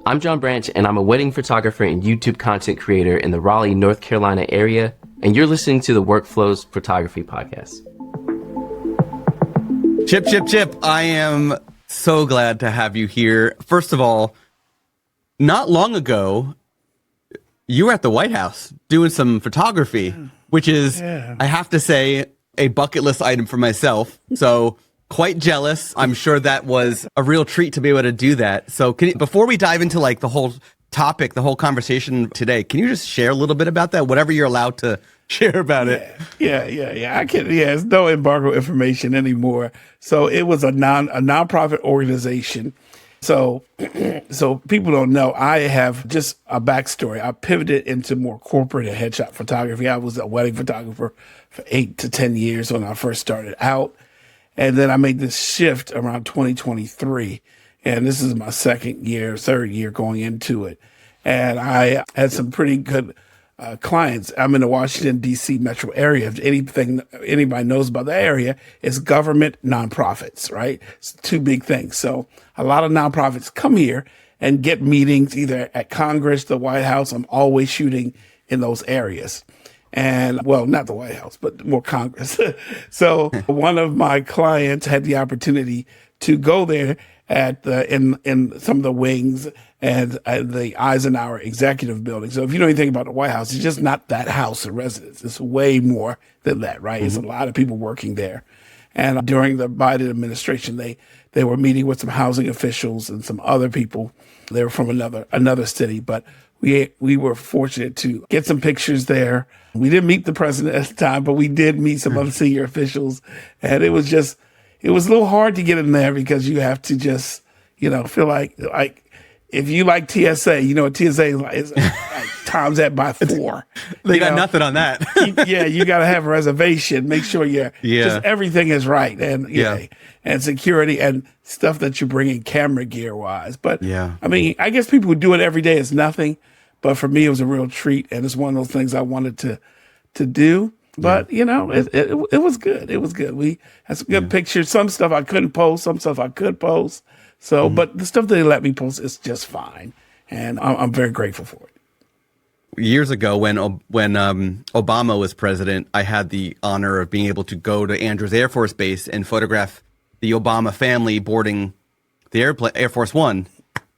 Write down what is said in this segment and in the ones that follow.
I'm John Branch, and I'm a wedding photographer and YouTube content creator in the Raleigh, North Carolina area, and you're listening to the Workflows Photography Podcast. Chip. I am so glad to have you here. First of all, not long ago, you were at the White House doing some photography, which is, I have to say, a bucket list item for myself. So quite jealous. I'm sure that was a real treat to be able to do that. So before we dive into like the whole topic, the whole conversation today, can you just share a little bit about that? Whatever you're allowed to share about it. Yeah. I can. Yeah, it's no embargo information anymore. So it was a nonprofit organization. So people don't know, I have just a backstory. I pivoted into more corporate and headshot photography. I was a wedding photographer for 8 to 10 years when I first started out. And then I made this shift around 2023. And this is my third year going into it. And I had some pretty good clients. I'm in the Washington, D.C. metro area. If anybody knows about the area, it's government, nonprofits, right? It's two big things. So a lot of nonprofits come here and get meetings either at Congress, the White House. I'm always shooting in those areas. And well, not the White House, but more Congress. So one of my clients had the opportunity to go there in some of the wings and the Eisenhower Executive Building. So if you know anything about the White House, it's just not that house of residence. It's way more than that, right? Mm-hmm. It's a lot of people working there. And during the Biden administration, they were meeting with some housing officials and some other people. They were from another city, but we were fortunate to get some pictures there. We didn't meet the president at the time, but we did meet some other senior officials. And it was a little hard to get in there because you have to just, feel like if you like TSA, TSA is like times that by 4. They got nothing on that. You got to have a reservation. Make sure just everything is right. And and security and stuff that you bring in camera gear wise. But I mean, I guess people who do it every day is nothing. But for me, it was a real treat. And it's one of those things I wanted to do. But, it was good. It was good. We had some good pictures. Some stuff I couldn't post, some stuff I could post. So, but the stuff they let me post is just fine. And I'm very grateful for it. Years ago, when Obama was president, I had the honor of being able to go to Andrews Air Force Base and photograph the Obama family boarding the Air Force One.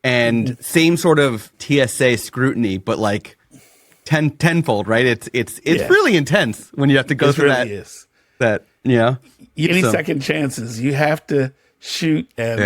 And same sort of TSA scrutiny, but like tenfold, right? It's really intense when you have to go through really that. Any second chances, you have to shoot and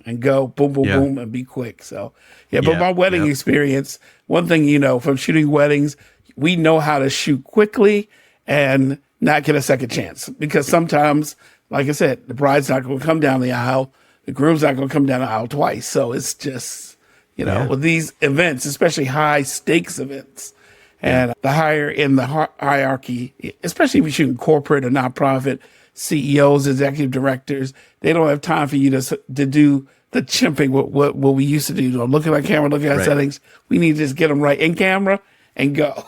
and go boom boom and be quick. So but my wedding experience, one thing from shooting weddings, we know how to shoot quickly and not get a second chance, because sometimes, like I said, the bride's not going to come down the aisle, the groom's not going to come down the aisle twice. So it's just with these events, especially high stakes events. And the higher in the hierarchy, especially if you're shooting corporate or nonprofit, CEOs, executive directors, they don't have time for you to do the chimping, what we used to do. Looking at camera, looking at settings. We need to just get them right in camera and go.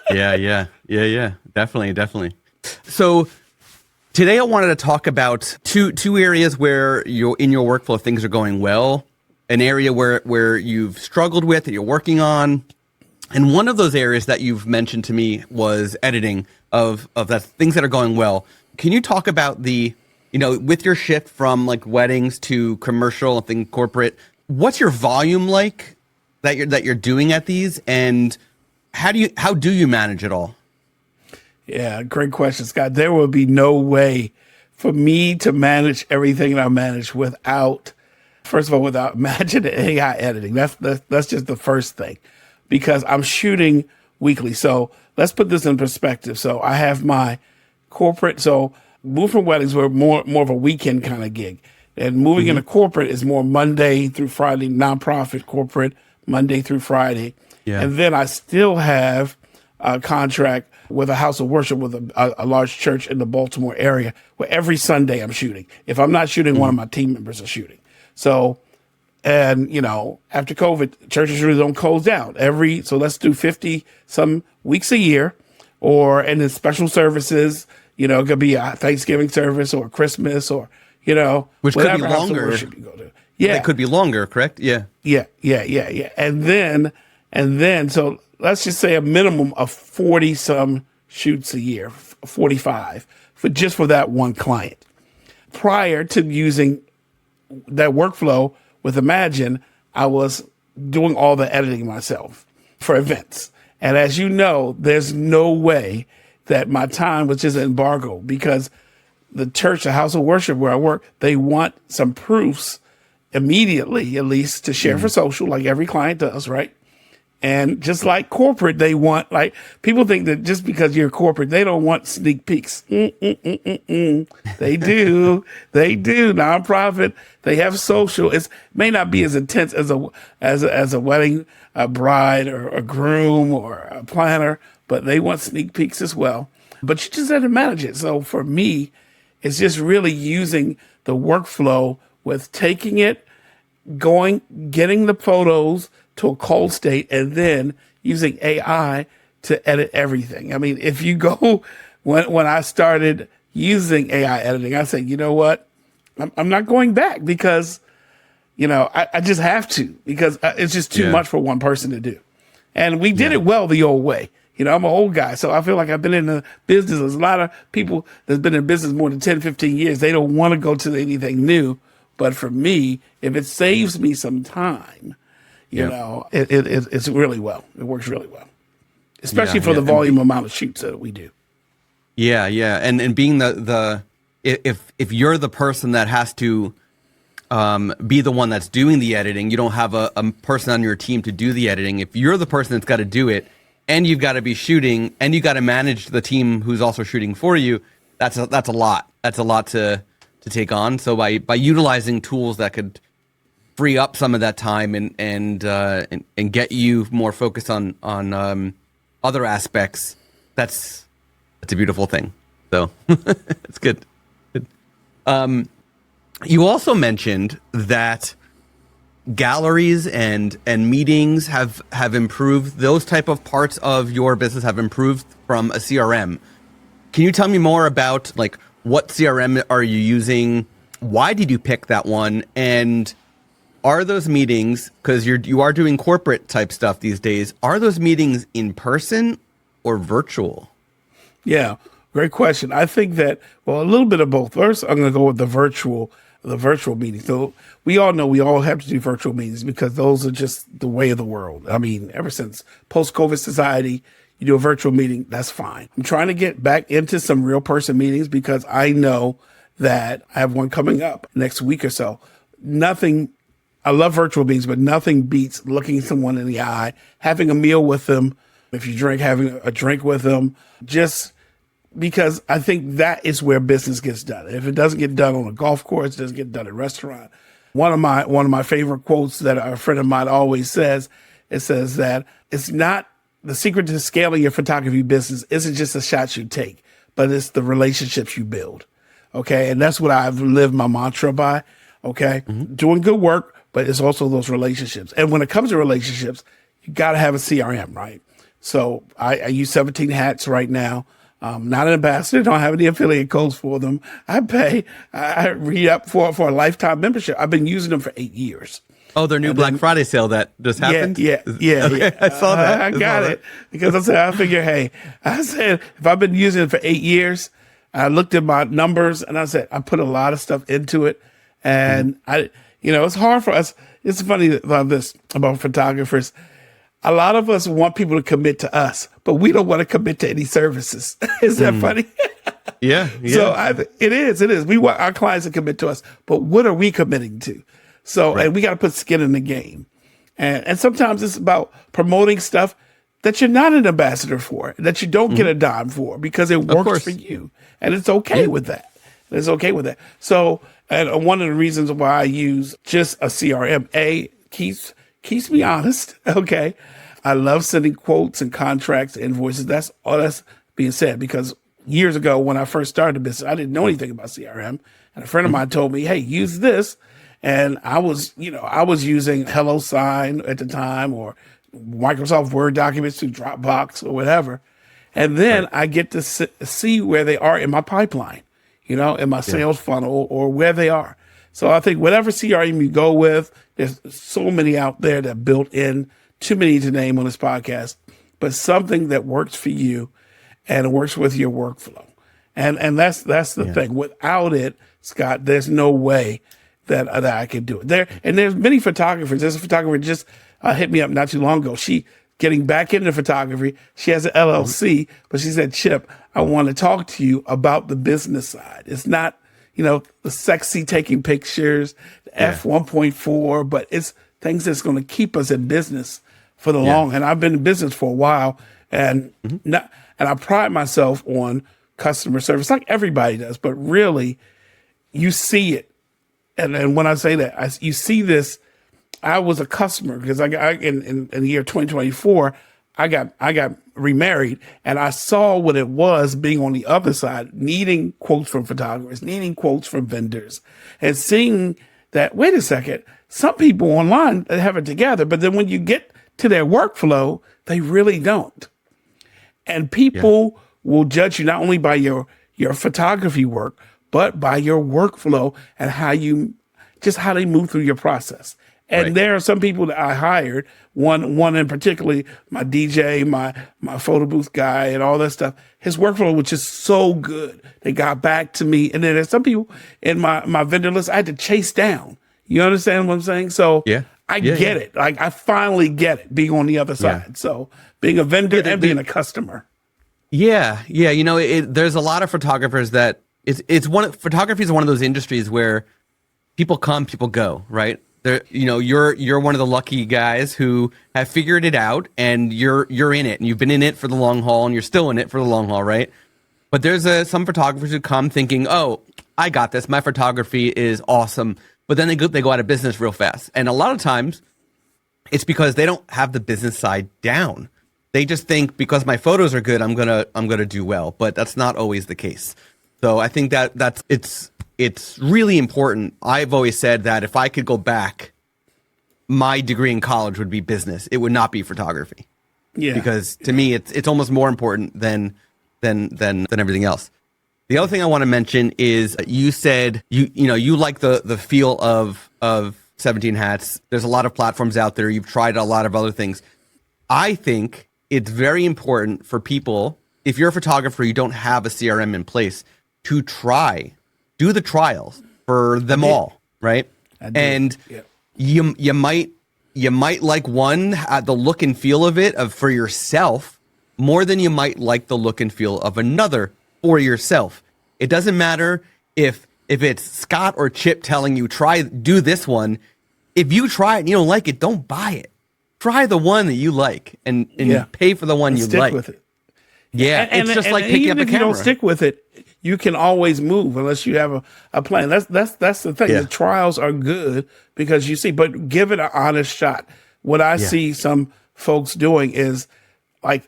Yeah. Definitely. So today I wanted to talk about two areas where in your workflow things are going well, an area where you've struggled with that you're working on. And one of those areas that you've mentioned to me was editing of that things that are going well. Can you talk about with your shift from like weddings to commercial and corporate, what's your volume like that you're doing at these, and how do you manage it all? Yeah, great question, Scott. There will be no way for me to manage everything that I manage without imagen-ai editing. That's just the first thing, because I'm shooting weekly. So let's put this in perspective. So I have my corporate. So move from weddings were more of a weekend kind of gig, and moving into corporate is more Monday through Friday. Nonprofit corporate Monday through Friday, and then I still have a contract with a house of worship with a large church in the Baltimore area, where every Sunday I'm shooting. If I'm not shooting, one of my team members are shooting. So, and after COVID, churches really don't close down so let's do 50 some weeks a year, and then special services. It could be a Thanksgiving service or Christmas or Which could be whatever house of longer. worship you go to. Yeah. It could be longer, correct? Yeah. Yeah. And then, so let's just say a minimum of 40 some shoots a year, 45 for that one client. Prior to using that workflow with Imagine, I was doing all the editing myself for events. And as you know, there's no way that my time was just embargoed, because the church, the house of worship where I work, they want some proofs immediately, at least, to share for social, like every client does, right? And just like corporate, they want, like, people think that just because you're corporate, they don't want sneak peeks. They do. They do. Nonprofit, they have social. It may not be as intense as a wedding, a bride or a groom or a planner, but they want sneak peeks as well. But you just have to manage it. So for me, it's just really using the workflow with taking it, getting the photos to a cold state, and then using AI to edit everything. I mean, if you go, when I started using AI editing, I said, you know what? I'm not going back, because, I just have to, because it's just too much for one person to do. And we did it well the old way. I'm an old guy, so I feel like I've been in the business. There's a lot of people that's been in business more than 10, 15 years. They don't want to go to anything new. But for me, if it saves me some time, it's really well. It works really well, especially for the volume amount of shoots that we do. Yeah, yeah, and being if you're the person that has to be the one that's doing the editing, you don't have a person on your team to do the editing. If you're the person that's got to do it, and you've got to be shooting, and you got to manage the team who's also shooting for you, that's a lot. That's a lot to take on. So by utilizing tools that could free up some of that time and get you more focused on other aspects, that's a beautiful thing. So it's good. You also mentioned that galleries and meetings have improved. Those type of parts of your business have improved from a CRM. Can you tell me more about, like, what CRM are you using? Why did you pick that one? And are those meetings, because you are doing corporate type stuff these days, are those meetings in person or virtual? Yeah, great question. I think that, well, a little bit of both. First, I'm going to go with the virtual meeting. So we all know we all have to do virtual meetings, because those are just the way of the world. I mean, ever since post-COVID society, you do a virtual meeting, that's fine. I'm trying to get back into some real person meetings, because I know that I have one coming up next week or so. I love virtual meetings, but nothing beats looking someone in the eye, having a meal with them. If you drink, having a drink with them, just because I think that is where business gets done. If it doesn't get done on a golf course, it doesn't get done at a restaurant. One of my favorite quotes that a friend of mine always says, it says that it's not the secret to scaling your photography business isn't just the shots you take, but it's the relationships you build. Okay. And that's what I've lived my mantra by. Okay. Mm-hmm. Doing good work, but it's also those relationships. And when it comes to relationships, you got to have a CRM, right? So I use 17 hats right now. Not an ambassador, don't have any affiliate codes for them. I re-up for a lifetime membership. I've been using them for 8 years. Oh, their new Black Friday sale that just happened? Yeah. Okay, I saw that. I got it. Because I figure, if I've been using it for 8 years, I looked at my numbers and I said, I put a lot of stuff into it. And it's hard for us. It's funny about photographers. A lot of us want people to commit to us, but we don't want to commit to any services. Is that funny? Yeah. So it is. We want our clients to commit to us, but what are we committing to? So, and we got to put skin in the game. And sometimes it's about promoting stuff that you're not an ambassador for, that you don't get a dime for, because it works for you. And it's okay with that. So, and one of the reasons why I use just a CRM, keeps me honest. Okay. I love sending quotes and contracts, invoices. That's all that's being said, because years ago when I first started the business, I didn't know anything about CRM. And a friend of mine told me, hey, use this. And I was using HelloSign at the time, or Microsoft Word documents through Dropbox or whatever. And then I get to see where they are in my pipeline. in my sales funnel or where they are. So I think whatever CRM you go with, there's so many out there that built in, too many to name on this podcast, but something that works for you and works with your workflow. And that's the thing. Without it, Scott, there's no way that I could do it. There's many photographers. There's a photographer just hit me up not too long ago. She getting back into photography. She has an LLC, but she said, Chip, I want to talk to you about the business side. It's not, the sexy taking pictures, the F1.4, but it's things that's going to keep us in business for the long. And I've been in business for a while, and and I pride myself on customer service, like everybody does, but really you see it. And when I say that, you see this. I was a customer because in the year 2024, I got remarried, and I saw what it was being on the other side, needing quotes from photographers, needing quotes from vendors, and seeing that, wait a second, some people online have it together, but then when you get to their workflow, they really don't. And people will judge you not only by your photography work, but by your workflow and how they move through your process. And there are some people that I hired, one in particularly, my DJ, my photo booth guy and all that stuff. His workflow was just so good. They got back to me. And then there's some people in my vendor list I had to chase down. You understand what I'm saying? So I get it. Like, I finally get it, being on the other side. So being a vendor and being a customer. Yeah. There's a lot of photographers that photography is one of those industries where people come, people go, right? You're one of the lucky guys who have figured it out, and you're in it, and you've been in it for the long haul, and you're still in it for the long haul, right? But there's some photographers who come thinking, oh, I got this, my photography is awesome, but then they go out of business real fast. And a lot of times it's because they don't have the business side down. They just think, because my photos are good, I'm gonna do well, but that's not always the case. So I think it's really important. I've always said that if I could go back, my degree in college would be business. It would not be photography. Yeah. Because to me, it's almost more important than everything else. The other thing I want to mention is you said you like the feel of 17 Hats. There's a lot of platforms out there. You've tried a lot of other things. I think it's very important for people, if you're a photographer, you don't have a CRM in place, to do the trials for them all, right? And you might like one, the look and feel of it for yourself more than you might like the look and feel of another for yourself. It doesn't matter if it's Scott or Chip telling you do this one. If you try it and you don't like it, don't buy it. Try the one that you like and pay for the one you like. With it. Yeah, it's just like picking up a camera. Even if you don't stick with it, you can always move unless you have a plan. That's the thing. Yeah. The trials are good because you see, but give it an honest shot. What I see some folks doing is like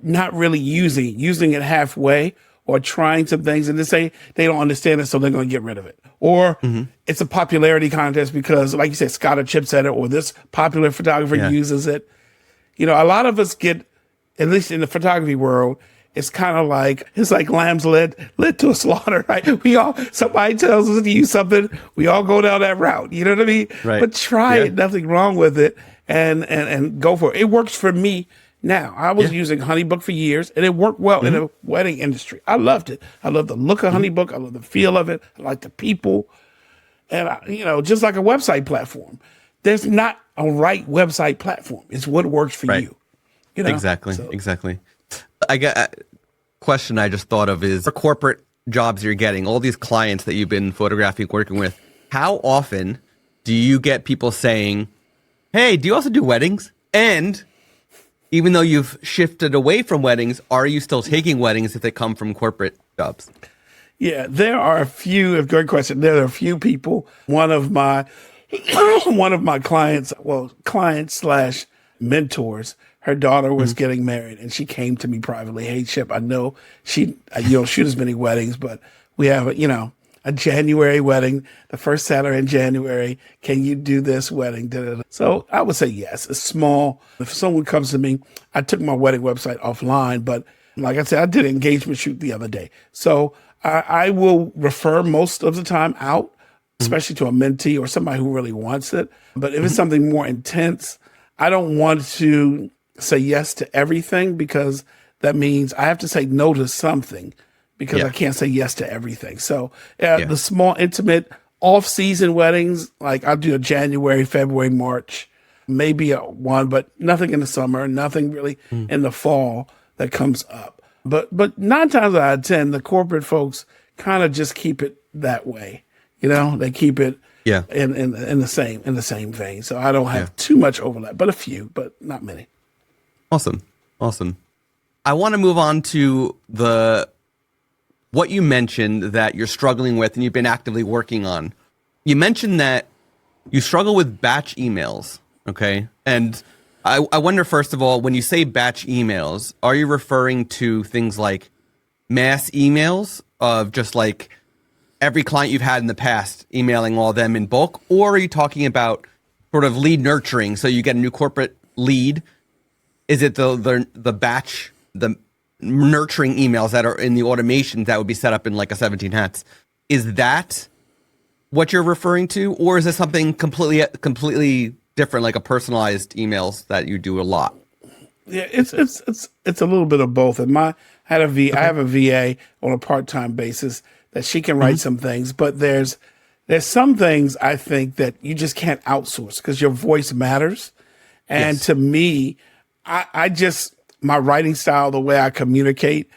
not really using it halfway, or trying some things and they say they don't understand it, so they're going to get rid of it. Or it's a popularity contest because, like you said, Scott or Chip said it, or this popular photographer uses it. A lot of us get, at least in the photography world, it's kind of like, it's like lambs led to a slaughter, right? Somebody tells us to use something, we all go down that route. You know what I mean? Right. But try it, nothing wrong with it, and go for it. It works for me now. I was using Honeybook for years, and it worked well in the wedding industry. I loved it. I love the look of Honeybook. I love the feel of it. I like the people. And, just like a website platform, there's not a right website platform. It's what works for you. Exactly. I got a question I just thought of is, for corporate jobs you're getting, all these clients that you've been photographing, working with, how often do you get people saying, hey, do you also do weddings? And even though you've shifted away from weddings, are you still taking weddings if they come from corporate jobs? Yeah, there are a few, great question. There are a few people. One of my clients / mentors, her daughter was getting married, and she came to me privately. Hey, Chip, I know she shoot as many weddings, but we have a January wedding, the first Saturday in January. Can you do this wedding? Da-da-da. So I would say yes. It's small. If someone comes to me, I took my wedding website offline, but like I said, I did an engagement shoot the other day. So I will refer most of the time out, especially to a mentee or somebody who really wants it. But if it's something more intense, I don't want to say yes to everything, because that means I have to say no to something, because I can't say yes to everything. So the small, intimate, off-season weddings, like I'll do a January, February, March, maybe one, but nothing in the summer, nothing really in the fall that comes up. But 9 times out of 10, the corporate folks kind of just keep it that way. They keep it in the same vein. So I don't have too much overlap, but a few, but not many. Awesome. I want to move on to what you mentioned that you're struggling with and you've been actively working on. You mentioned that you struggle with batch emails, okay? And I wonder, first of all, when you say batch emails, are you referring to things like mass emails of just like every client you've had in the past, emailing all of them in bulk? Or are you talking about sort of lead nurturing? So you get a new corporate lead. Is it the batch, the nurturing emails that are in the automations that would be set up in like a 17 hats? Is that what you're referring to? Or is this something completely different, like a personalized emails that you do a lot? Yeah, it's a little bit of both. And I have a VA on a part-time basis that she can write some things, but there's some things I think that you just can't outsource because your voice matters. And to me, I just, my writing style, the way I communicate,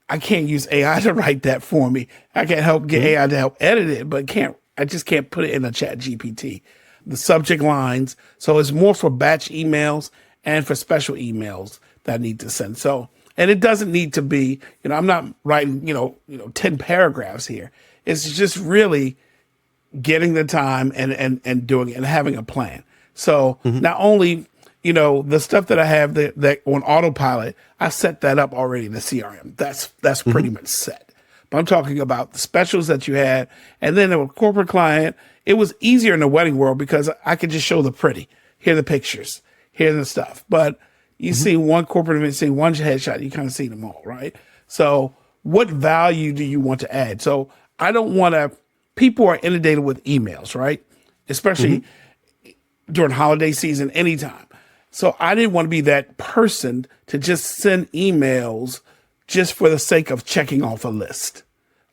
I can't use AI to write that for me. I can help get AI to help edit it, but I just can't put it in a chat GPT. The subject lines. So it's more for batch emails and for special emails that I need to send. So, and it doesn't need to be, I'm not writing, 10 paragraphs here. It's just really getting the time and doing it and having a plan. So not only, the stuff that I have that on autopilot, I set that up already in the CRM. That's pretty much set. But I'm talking about the specials that you had. And then a corporate client, it was easier in the wedding world because I could just show the pretty. Here are the pictures. Here's the stuff. But you see one corporate event, see one headshot, you kind of see them all, right? So what value do you want to add? So I don't want to, people are inundated with emails, right? Especially during holiday season, anytime. So I didn't want to be that person to just send emails just for the sake of checking off a list,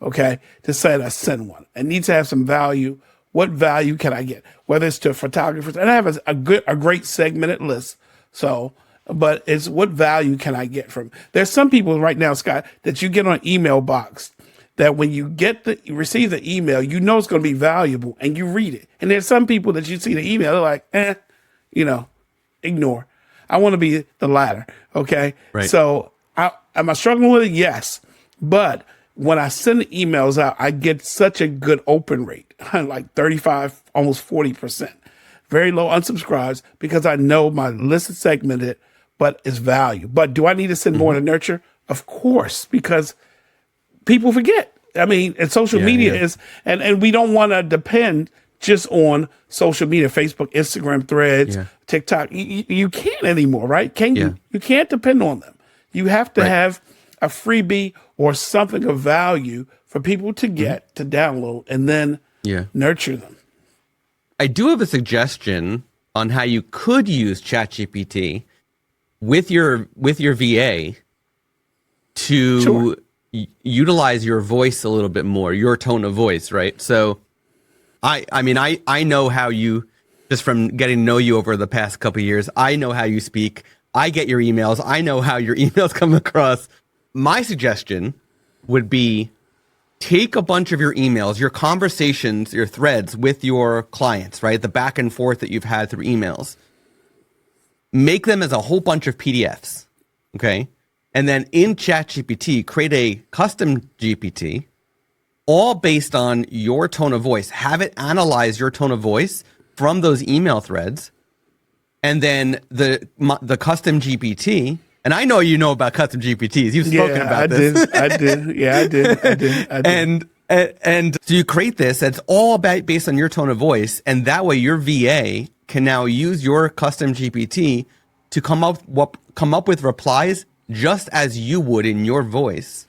okay? To say that I send one. It needs to have some value. What value can I get? Whether it's to photographers, and I have a great segmented list. So, but it's what value can I get from? There's some people right now, Scott, that you get on an email box that when you receive the email, it's going to be valuable, and you read it. And there's some people that you see the email, they're like, ignore. I want to be the latter. Okay. Right. So am I struggling with it? Yes. But when I send the emails out, I get such a good open rate, like 35, almost 40%. Very low unsubscribes because I know my list is segmented, but it's value. But do I need to send more to nurture? Of course, because people forget. I mean, and social media is, and we don't want to depend just on social media, Facebook, Instagram, Threads, TikTok. You can't anymore, right? Can you? You can't depend on them. You have to have a freebie or something of value for people to get, to download, and then nurture them. I do have a suggestion on how you could use ChatGPT with your VA to utilize your voice a little bit more, your tone of voice, right? So I know how you, just from getting to know you over the past couple of years, I know how you speak. I get your emails. I know how your emails come across. My suggestion would be take a bunch of your emails, your conversations, your threads with your clients, right? The back and forth that you've had through emails. Make them as a whole bunch of PDFs, okay? And then in ChatGPT, create a custom GPT, all based on your tone of voice. Have it analyze your tone of voice from those email threads. And then the custom GPT, and I know you know about custom GPTs. You've spoken about this. I did. Yeah, I did. And so you create this that's all based on your tone of voice, and that way your VA can now use your custom GPT to come up with replies just as you would in your voice.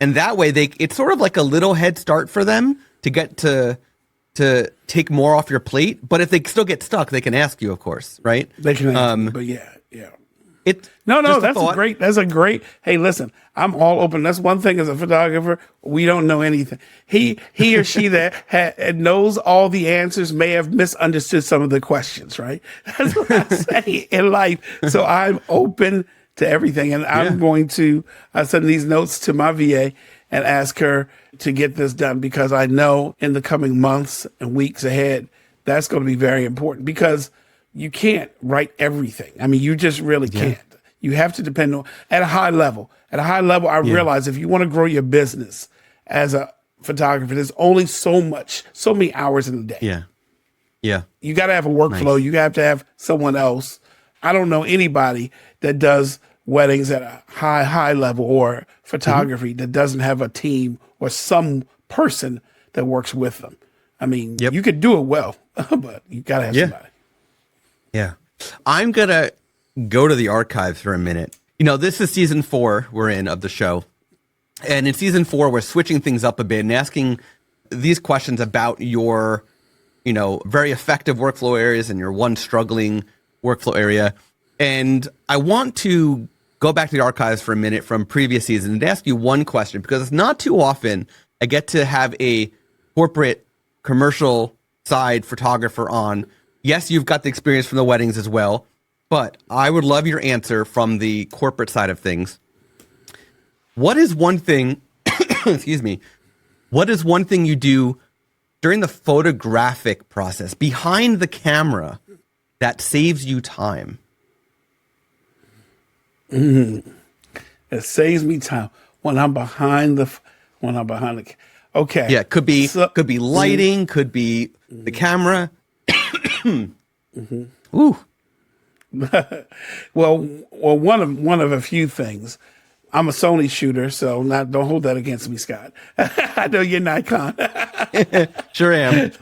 And that way it's sort of like a little head start for them to get to take more off your plate. But if they still get stuck, they can ask you, of course, right? They can ask me, but yeah. That's a great. Hey, listen, I'm all open. That's one thing as a photographer, we don't know anything. He or she that knows all the answers may have misunderstood some of the questions, right? That's what I say in life. So I'm open to everything, and I'm going to send these notes to my VA and ask her to get this done, because I know in the coming months and weeks ahead, that's going to be very important, because you can't write everything. I mean, you just really can't. You have to depend on at a high level. At a high level, I realize if you want to grow your business as a photographer, there's only so many hours in a day. Yeah. Yeah. You got to have a workflow. Nice. You have to have someone else. I don't know anybody that does weddings at a high level or photography that doesn't have a team or some person that works with them. I mean, you could do it well, but you got to have somebody. Yeah. I'm going to go to the archives for a minute. This is season 4 we're in of the show. And in season 4, we're switching things up a bit and asking these questions about your, very effective workflow areas and your one struggling workflow area. And I want to go back to the archives for a minute from previous seasons and ask you one question, because it's not too often I get to have a corporate commercial side photographer on. Yes, you've got the experience from the weddings as well, but I would love your answer from the corporate side of things. What is one thing, excuse me, what is one thing you do during the photographic process behind the camera that saves you time? It saves me time when I'm behind the okay. Yeah, could be lighting, could be the camera. Ooh. well, one of a few things. I'm a Sony shooter, so don't hold that against me, Scott. I know you're Nikon. Sure am.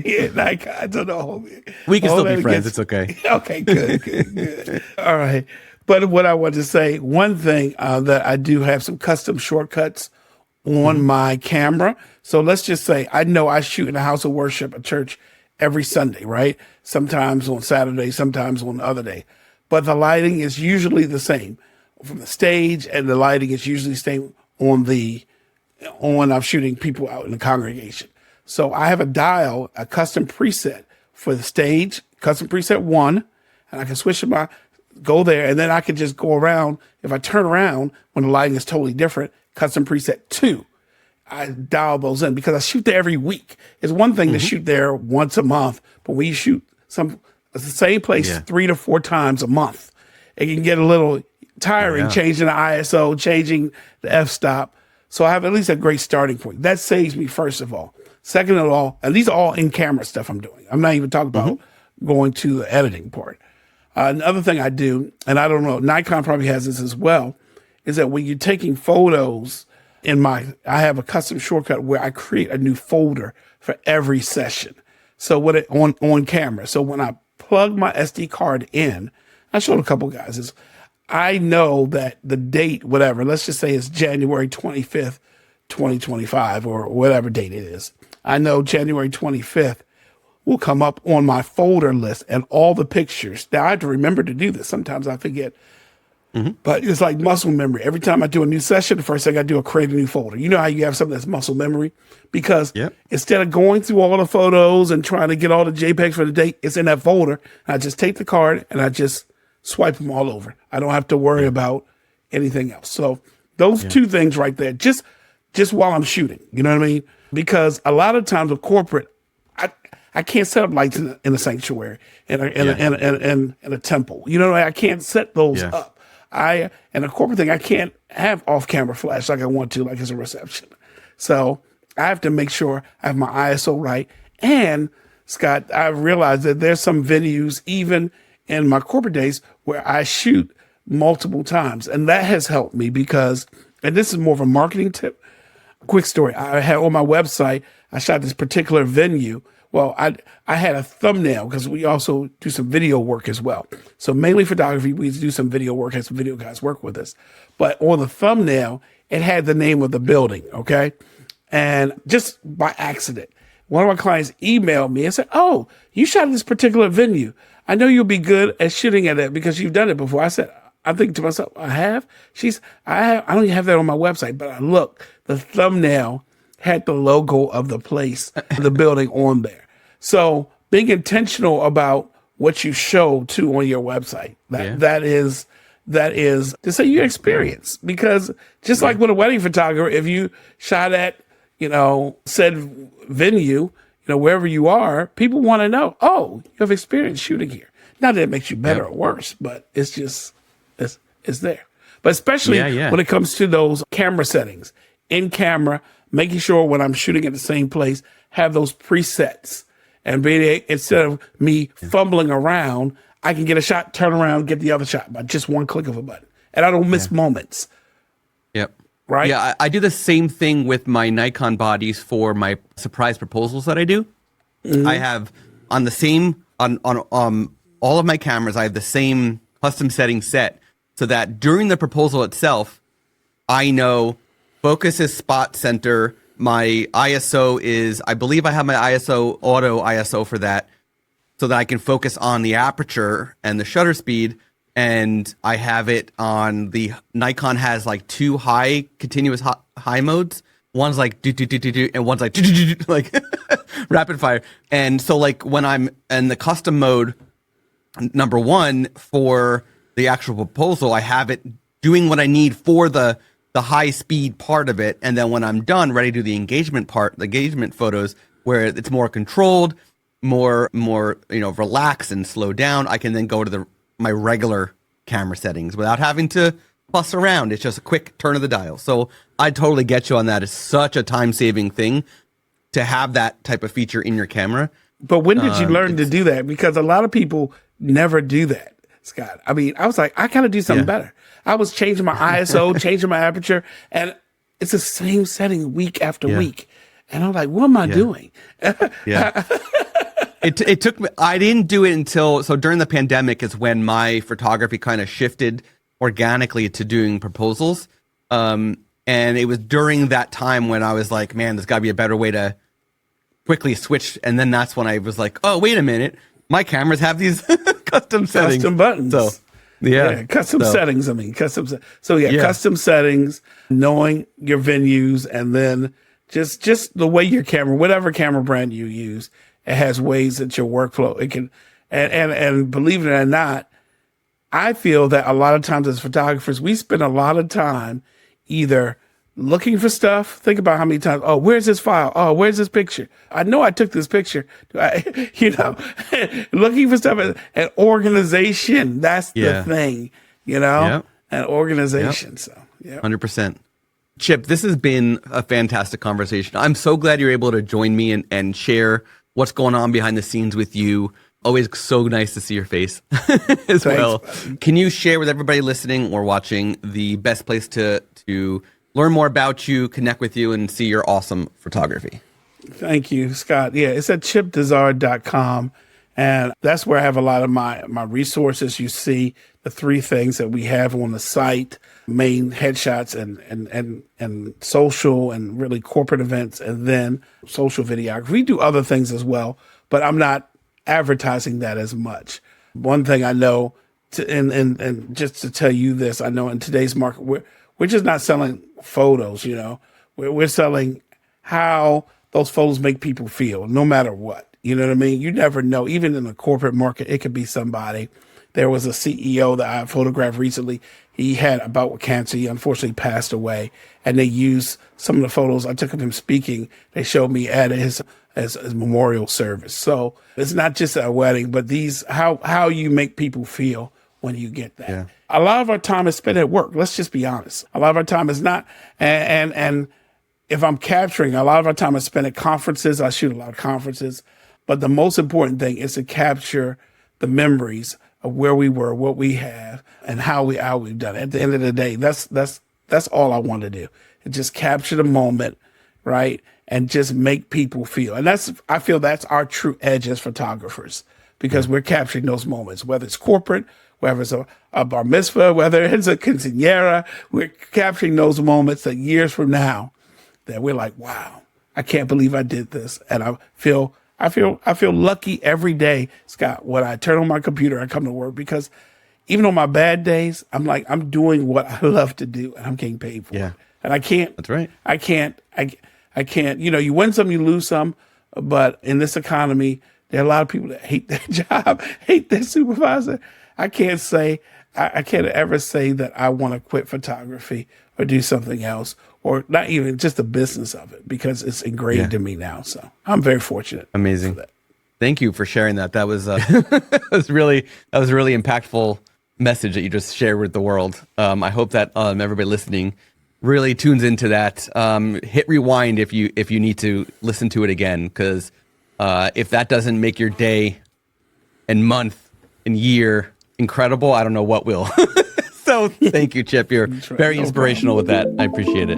Yeah, Nikon, so don't hold me. We can still be friends. It's okay. Okay, good. All right. But what I want to say, one thing that I do have some custom shortcuts on my camera. So let's just say I know I shoot in a house of worship, a church, every Sunday, right? Sometimes on Saturday, sometimes on the other day. But the lighting is usually the same from the stage, and the lighting is usually the same on I'm shooting people out in the congregation. So I have a custom preset for the stage, custom preset 1, and I can switch go there, and then I can just go around. If I turn around when the lighting is totally different, custom preset 2. I dial those in because I shoot there every week. It's one thing to shoot there once a month, but when you shoot the same place 3 to 4 times a month, it can get a little tiring changing the ISO, changing the f-stop. So I have at least a great starting point. That saves me, first of all. Second of all, and these are all in-camera stuff I'm doing. I'm not even talking about going to the editing part. Another thing I do, and I don't know, Nikon probably has this as well, is that when you're taking photos, I have a custom shortcut where I create a new folder for every session. So on camera. So when I plug my SD card in, I showed a couple guys, I know that the date, whatever, let's just say it's January 25th, 2025, or whatever date it is. I know January 25th will come up on my folder list and all the pictures. Now I have to remember to do this. Sometimes I forget. But it's like muscle memory. Every time I do a new session, the first thing I do is create a new folder. You know how you have something that's muscle memory? Because instead of going through all the photos and trying to get all the JPEGs for the date, it's in that folder. I just take the card and I just swipe them all over. I don't have to worry about anything else. So those two things right there, just while I'm shooting, you know what I mean? Because a lot of times with corporate, I can't set up lights in a sanctuary, in a temple. You know, I can't set those up. And a corporate thing, I can't have off-camera flash like I want to, like it's a reception. So I have to make sure I have my ISO right. And Scott, I realized that there's some venues, even in my corporate days, where I shoot multiple times. And that has helped me because, and this is more of a marketing tip. Quick story. I had on my website, I shot this particular venue. Well, I had a thumbnail because we also do some video work as well. So mainly photography, we do some video work, have some video guys work with us. But on the thumbnail, it had the name of the building, okay? And just by accident, one of my clients emailed me and said, "Oh, you shot at this particular venue. I know you'll be good at shooting at it because you've done it before." I said, I'm thinking to myself, I have? I don't even have that on my website, but I looked, the thumbnail had the logo of the place, the building on there. So being intentional about what you show too on your website, that is to say your experience. Because just like with a wedding photographer, if you shot at, said venue, wherever you are, people want to know, oh, you have experience shooting here. Not that it makes you better or worse, but it's just, it's there. But especially when it comes to those camera settings, in camera, making sure when I'm shooting at the same place, have those presets. And instead of me fumbling around, I can get a shot, turn around, get the other shot by just one click of a button. And I don't miss moments. Yep. Right? Yeah, I do the same thing with my Nikon bodies for my surprise proposals that I do. Mm-hmm. I have on all of my cameras, I have the same custom setting set so that during the proposal itself, I know focus is spot center. My ISO is, I believe I have my ISO, auto ISO for that, so that I can focus on the aperture and the shutter speed. And I have it on the Nikon has like two continuous high modes. One's like do do do do do, and one's like do do do do, like rapid fire. And so like when I'm in the custom mode, number one for the actual proposal, I have it doing what I need for the high speed part of it. And then when I'm done, ready to do the engagement part, the engagement photos where it's more controlled, more relaxed and slow down, I can then go to my regular camera settings without having to fuss around. It's just a quick turn of the dial. So I totally get you on that. It's such a time-saving thing to have that type of feature in your camera. But when did you learn to do that? Because a lot of people never do that, Scott. I mean, I was like, I gotta do something better. I was changing my ISO, changing my aperture, and it's the same setting week after week. And I'm like, what am I doing? It took me, I didn't do it until, so during the pandemic is when my photography kind of shifted organically to doing proposals. And it was during that time when I was like, man, there's gotta be a better way to quickly switch. And then that's when I was like, oh, wait a minute. My cameras have these custom settings. Custom buttons. So, custom settings. I mean, custom settings, knowing your venues, and then just the way your camera, whatever camera brand you use, it has ways that your workflow, it can, and believe it or not, I feel that a lot of times as photographers, we spend a lot of time either looking for stuff. Think about how many times, oh, where's this file? Oh, where's this picture? I know I took this picture. Looking for stuff and organization. That's the thing, and organization. Yep. So, 100%. Chip, this has been a fantastic conversation. I'm so glad you're able to join me and share what's going on behind the scenes with you. Always so nice to see your face as well. Can you share with everybody listening or watching the best place to learn more about you, connect with you, and see your awesome photography? Thank you, Scott. Yeah, it's at chipdizard.com. And that's where I have a lot of my resources. You see the three things that we have on the site: main headshots and social and really corporate events, and then social videography. We do other things as well, but I'm not advertising that as much. One thing I know, and just to tell you this, I know in today's market, we're just not selling photos, we're selling how those photos make people feel, no matter what. You know what I mean? You never know. Even in the corporate market, it could be somebody. There was a CEO that I photographed recently. He had a bout with cancer. He unfortunately passed away. And they used some of the photos I took of him speaking. They showed me at his memorial service. So it's not just a wedding, but how you make people feel when you get that. Yeah. A lot of our time is spent at work. Let's just be honest. A lot of our time is not. And if I'm capturing, a lot of our time is spent at conferences. I shoot a lot of conferences. But the most important thing is to capture the memories of where we were, what we have, and how we've done it. At the end of the day, that's all I want to do. Is just capture the moment, right? and just make people feel. And I feel that's our true edge as photographers, because we're capturing those moments, whether it's corporate, whether it's a bar mitzvah, whether it's a quinceañera, we're capturing those moments that years from now that we're like, wow, I can't believe I did this. And I feel lucky every day, Scott, when I turn on my computer, I come to work, because even on my bad days, I'm like, I'm doing what I love to do and I'm getting paid for it. And I can't, That's right. I can't, you win some, you lose some, but in this economy, there are a lot of people that hate their job, hate their supervisor. I can't ever say that I want to quit photography or do something else, or not even just the business of it, because it's ingrained in me now. So I'm very fortunate. Amazing. For that. Thank you for sharing that. That was that was a really impactful message that you just shared with the world. I hope that everybody listening really tunes into that. Hit rewind if you need to listen to it again, because if that doesn't make your day and month and year incredible, I don't know what will. So thank you, Chip. You're very inspirational with that. I appreciate it.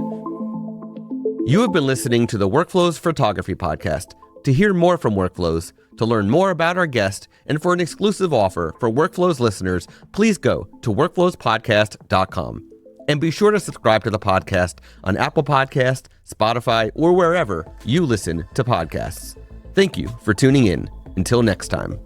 You have been listening to the Workflows Photography Podcast. To hear more from Workflows, to learn more about our guest, and for an exclusive offer for Workflows listeners, please go to workflowspodcast.com. And be sure to subscribe to the podcast on Apple Podcasts, Spotify, or wherever you listen to podcasts. Thank you for tuning in. Until next time.